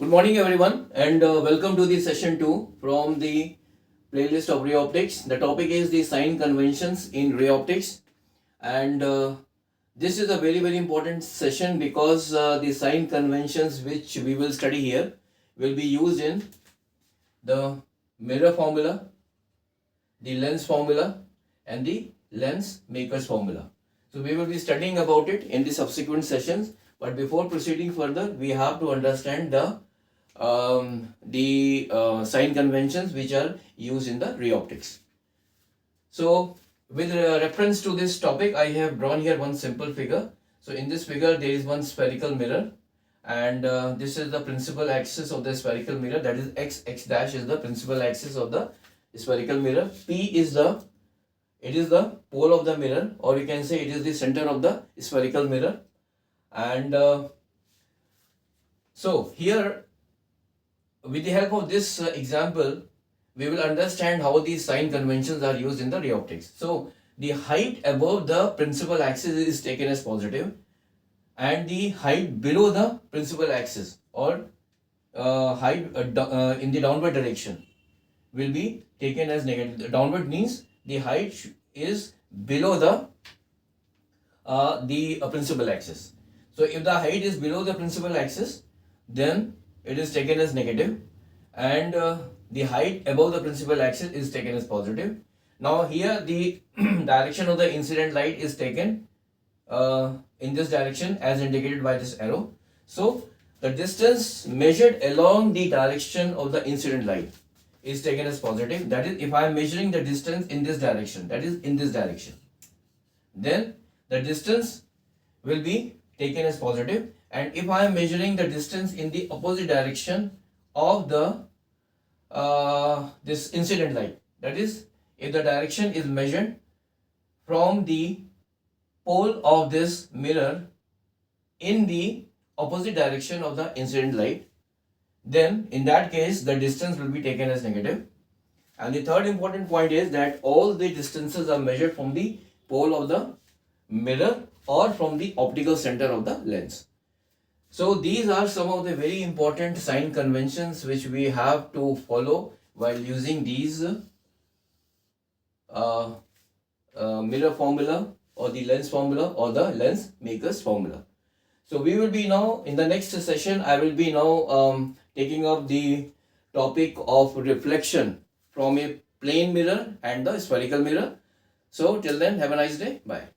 Good morning, everyone, and welcome to the session 2 from the playlist of ray optics. The topic is the sign conventions in ray optics, and this is a very important session because the sign conventions which we will study here will be used in the mirror formula, the lens formula, and the lens maker's formula. So we will be studying about it in the subsequent sessions. But before proceeding further, we have to understand the sign conventions which are used in the ray optics. So with reference to this topic, I have drawn here one simple figure. So in this figure, there is one spherical mirror, and this is the principal axis of the spherical mirror. That is x dash is the principal axis of the spherical mirror. P is the pole of the mirror, or you can say it is the center of the spherical mirror. And so here, with the help of this example, we will understand how these sign conventions are used in the ray optics. So the height above the principal axis is taken as positive, and the height below the principal axis, or height in the downward direction, will be taken as negative. Downward means the height is below the principal axis. So if the height is below the principal axis, then it is taken as negative, and the height above the principal axis is taken as positive. Now here the direction of the incident light is taken in this direction as indicated by this arrow. So the distance measured along the direction of the incident light is taken as positive. That is, if I am measuring the distance in this direction, that is in this direction, then the distance will be taken as positive. And if I am measuring the distance in the opposite direction of the this incident light, that is, if the direction is measured from the pole of this mirror in the opposite direction of the incident light, then in that case the distance will be taken as negative. And the third important point is that all the distances are measured from the pole of the mirror or from the optical center of the lens. So these are some of the very important sign conventions which we have to follow while using these mirror formula, or the lens formula, or the lens maker's formula. So we will be now, in the next session, I will be now taking up the topic of reflection from a plane mirror and the spherical mirror. So till then, have a nice day. Bye.